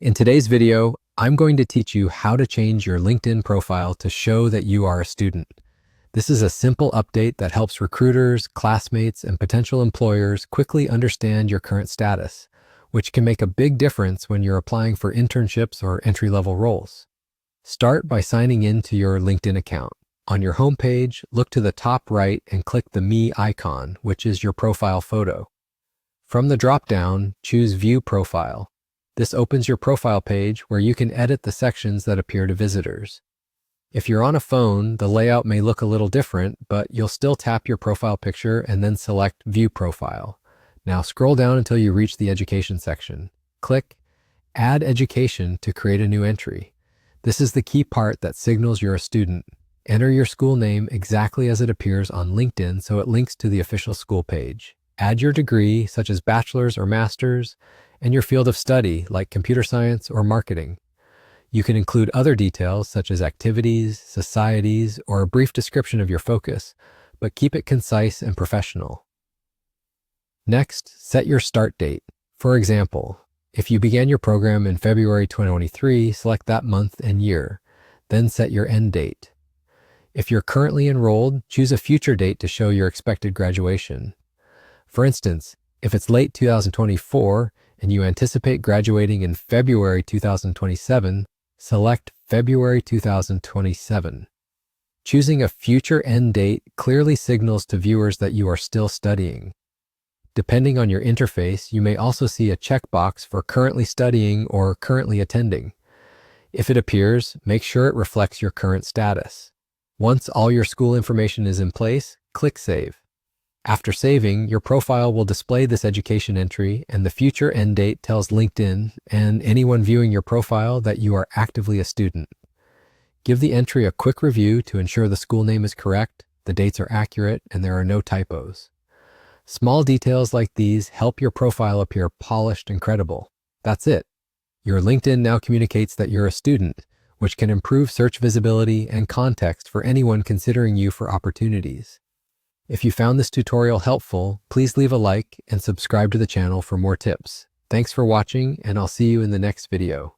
In today's video, I'm going to teach you how to change your LinkedIn profile to show that you are a student. This is a simple update that helps recruiters, classmates, and potential employers quickly understand your current status, which can make a big difference when you're applying for internships or entry-level roles. Start by signing in to your LinkedIn account. On your homepage, look to the top right and click the Me icon, which is your profile photo. From the drop-down, choose View Profile. This opens your profile page where you can edit the sections that appear to visitors. If you're on a phone, the layout may look a little different, but you'll still tap your profile picture and then select View Profile. Now scroll down until you reach the Education section. Click Add Education to create a new entry. This is the key part that signals you're a student. Enter your school name exactly as it appears on LinkedIn so it links to the official school page. Add your degree, such as bachelor's or master's, and your field of study, like computer science or marketing. You can include other details, such as activities, societies, or a brief description of your focus, but keep it concise and professional. Next, set your start date. For example, if you began your program in February 2023, select that month and year, then set your end date. If you're currently enrolled, choose a future date to show your expected graduation. For instance, if it's late 2024 and you anticipate graduating in February 2027, select February 2027. Choosing a future end date clearly signals to viewers that you are still studying. Depending on your interface, you may also see a checkbox for currently studying or currently attending. If it appears, make sure it reflects your current status. Once all your school information is in place, click Save. After saving, your profile will display this education entry, and the future end date tells LinkedIn and anyone viewing your profile that you are actively a student. Give the entry a quick review to ensure the school name is correct, the dates are accurate, and there are no typos. Small details like these help your profile appear polished and credible. That's it. Your LinkedIn now communicates that you're a student, which can improve search visibility and context for anyone considering you for opportunities. If you found this tutorial helpful, please leave a like and subscribe to the channel for more tips. Thanks for watching, and I'll see you in the next video.